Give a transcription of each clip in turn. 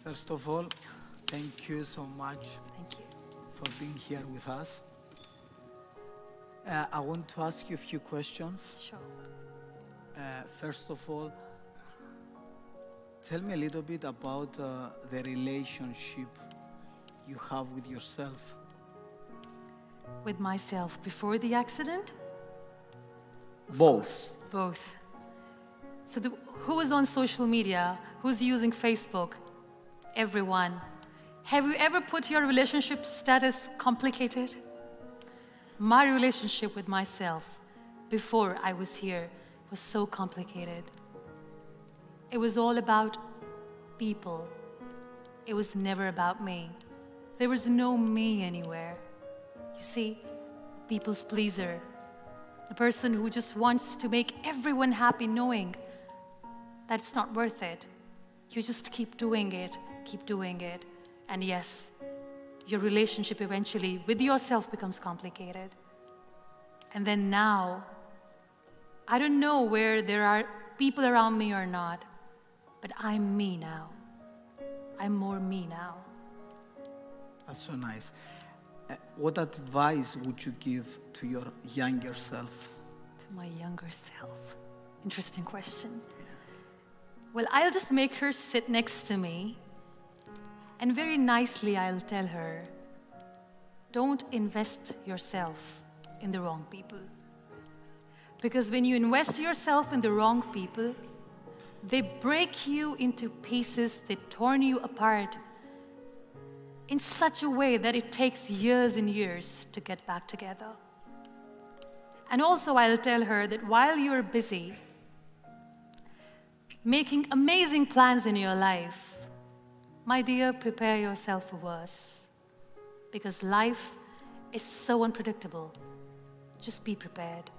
First of all, thank you so much Thank you. for being here with us. I want to ask you a few questions. Sure. First of all, tell me a little bit about the relationship you have with yourself. With myself before the accident? Both. Both. So who is on social media? Who's using Facebook? Everyone. Have you ever put your relationship status complicated? My relationship with myself before I was here was so complicated. It was all about people. It was never about me. There was no me anywhere. You see, people's pleaser. The person who just wants to make everyone happy knowing that it's not worth it. You just keep doing it. And yes, your relationship eventually with yourself becomes complicated. And then now, I don't know where there are people around me or not, but I'm me now. I'm more me now. That's so nice. What advice would you give to your younger self? To my younger self. Interesting question. Well, I'll just make her sit next to me, and very nicely I'll tell her, don't invest yourself in the wrong people. Because when you invest yourself in the wrong people, they break you into pieces, they torn you apart in such a way that it takes years and years to get back together. And also I'll tell her that while you're busy making amazing plans in your life, my dear, prepare yourself for worse. Because life is so unpredictable. Just be prepared.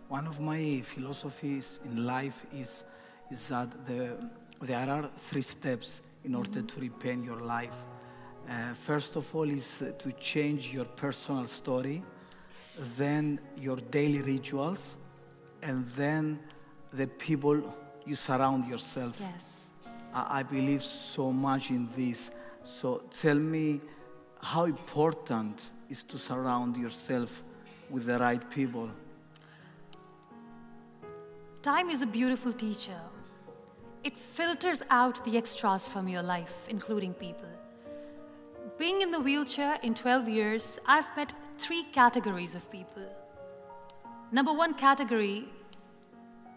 One of my philosophies in life is that there are 3 steps in order to repaint your life. First of all is to change your personal story, then your daily rituals, and then the people you surround yourself. Yes. I believe so much in this. So tell me how important is to surround yourself with the right people. Time is a beautiful teacher. It filters out the extras from your life, including people. Being in the wheelchair in 12 years, I've met 3 categories of people. Number 1 category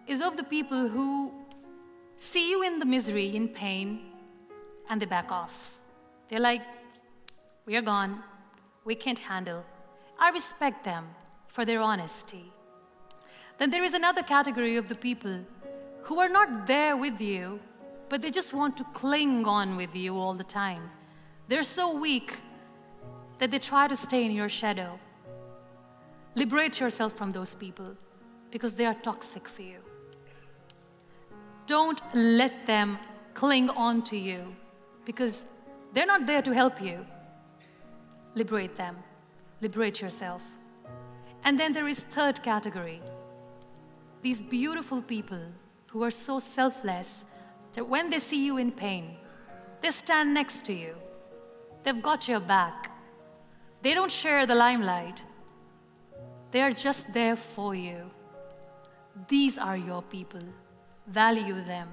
is of the people who see you in the misery, in pain, and they back off. They're like, we are gone, we can't handle. I respect them for their honesty. Then there is another category of the people who are not there with you, but they just want to cling on with you all the time. They're so weak that they try to stay in your shadow. Liberate yourself from those people because they are toxic for you. Don't let them cling on to you because they're not there to help you. Liberate them. Liberate yourself. And then there is 3rd category. These beautiful people who are so selfless that when they see you in pain, they stand next to you. They've got your back. They don't share the limelight. They are just there for you. These are your people. Value them.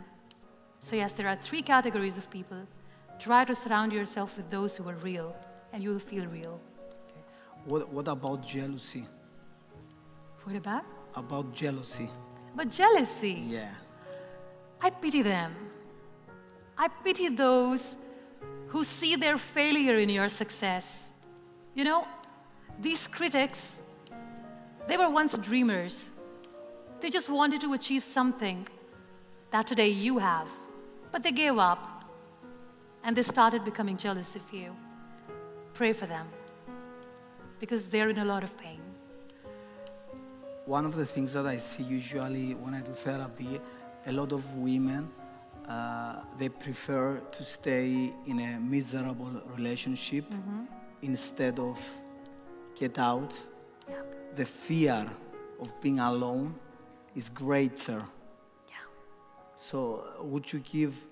So yes, there are 3 categories of people. Try to surround yourself with those who are real, and you will feel real. Okay. What about jealousy? What about? About jealousy. But jealousy. Yeah. I pity them. I pity those who see their failure in your success. You know, these critics, they were once dreamers. They just wanted to achieve something that today you have, but they gave up and they started becoming jealous of you. Pray for them because they're in a lot of pain. One of the things that I see usually when I do therapy, a lot of women, they prefer to stay in a miserable relationship instead of get out. Yeah. The fear of being alone is greater. Yeah. So would you give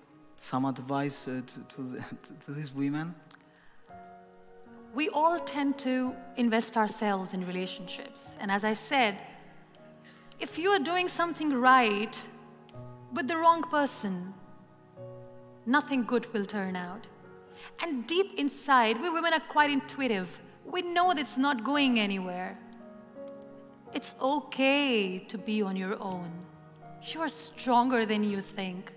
some advice to these women? We all tend to invest ourselves in relationships. And as I said, if you are doing something right with the wrong person, nothing good will turn out. And deep inside, we women are quite intuitive. We know that it's not going anywhere. It's okay to be on your own. You are stronger than you think.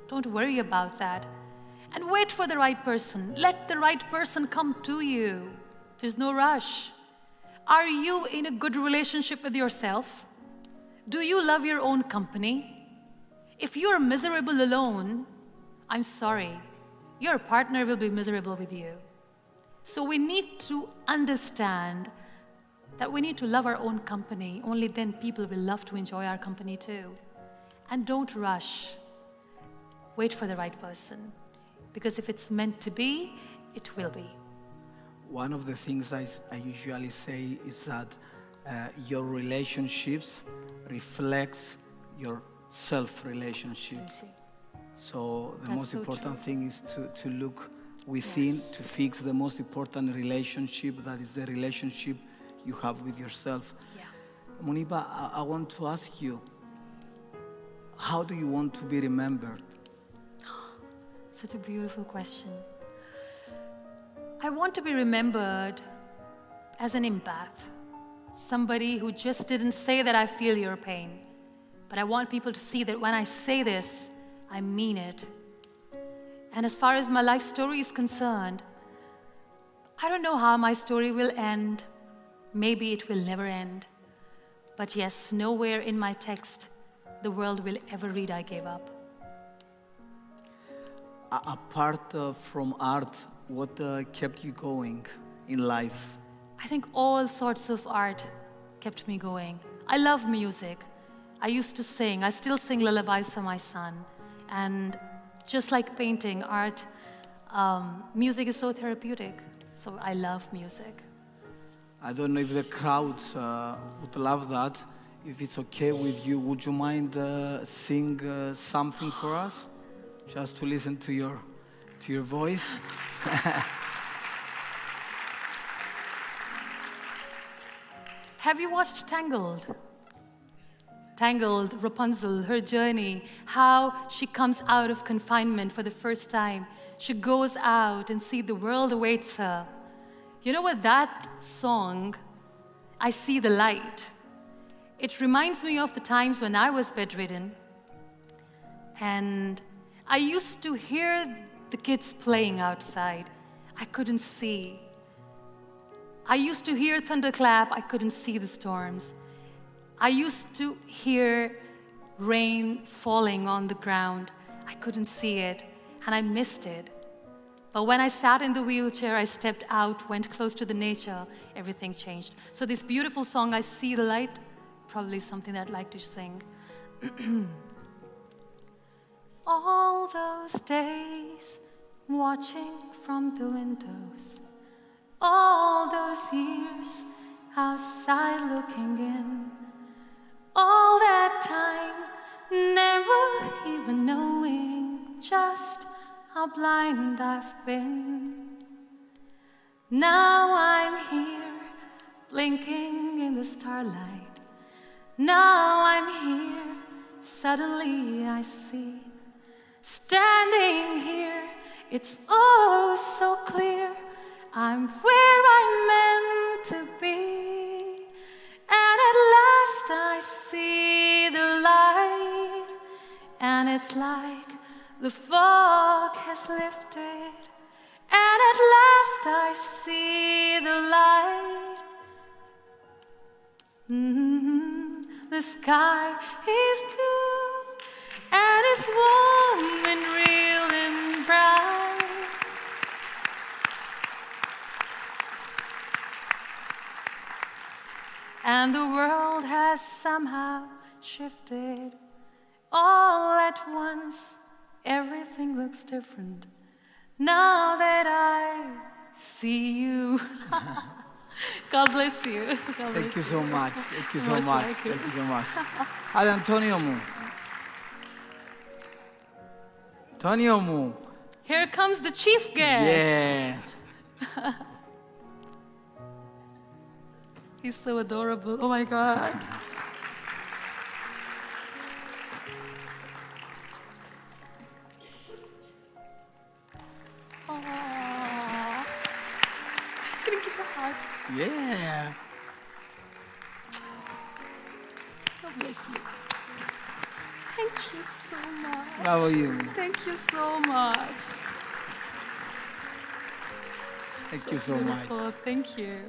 Don't worry about that. And wait for the right person. Let the right person come to you. There's no rush. Are you in a good relationship with yourself? Do you love your own company? If you're miserable alone, I'm sorry, your partner will be miserable with you. So we need to understand that we need to love our own company. Only then people will love to enjoy our company too. And don't rush. Wait for the right person. Because if it's meant to be, it will be. One of the things I usually say is that your relationships reflects your self-relationship. Absolutely. So the That's most so important true. thing is to look within, Yes. to fix the most important relationship, that is the relationship you have with yourself. Yeah. Muniba, I want to ask you, how do you want to be remembered? Such a beautiful question. I want to be remembered as an empath, somebody who just didn't say that I feel your pain, but I want people to see that when I say this, I mean it. And as far as my life story is concerned, I don't know how my story will end. Maybe it will never end. But yes, nowhere in my text the world will ever read I gave up. Apart from art, what kept you going in life? I think all sorts of art kept me going. I love music. I used to sing. I still sing lullabies for my son. And just like painting, art, music is so therapeutic. So I love music. I don't know if the crowds would love that. If it's okay with you, would you mind sing something for us? Just to listen to your voice. Have you watched Tangled? Tangled, Rapunzel, her journey, how she comes out of confinement for the first time. She goes out and sees the world awaits her. You know what, that song, I See the Light, it reminds me of the times when I was bedridden. And I used to hear the kids playing outside. I couldn't see. I used to hear thunderclap. I couldn't see the storms. I used to hear rain falling on the ground. I couldn't see it, and I missed it. But when I sat in the wheelchair, I stepped out, went close to the nature, everything changed. So this beautiful song, I See the Light, probably something that I'd like to sing. All those days watching from the windows, all those years outside looking in, all that time never even knowing just how blind I've been. Now I'm here blinking in the starlight. Now I'm here, suddenly I see. Standing here, it's oh so clear, I'm where I'm meant to be. And at last I see the light, and it's like the fog has lifted. And at last I see the light. The sky is blue, and it's warm and real and bright. And the world has somehow shifted. All at once, everything looks different. Now that I see you. God bless you. God Thank bless you so much. Thank you so Most much. welcome. Thank you so much. Ad Antonio μου. Toniomu. Here comes the chief guest. Yeah. He's so adorable. Oh my God. Aww. Can you give a hug? Yeah. God bless you. Thank you so much. How are you? Thank you so much. Thank you so much. Beautiful. Thank you.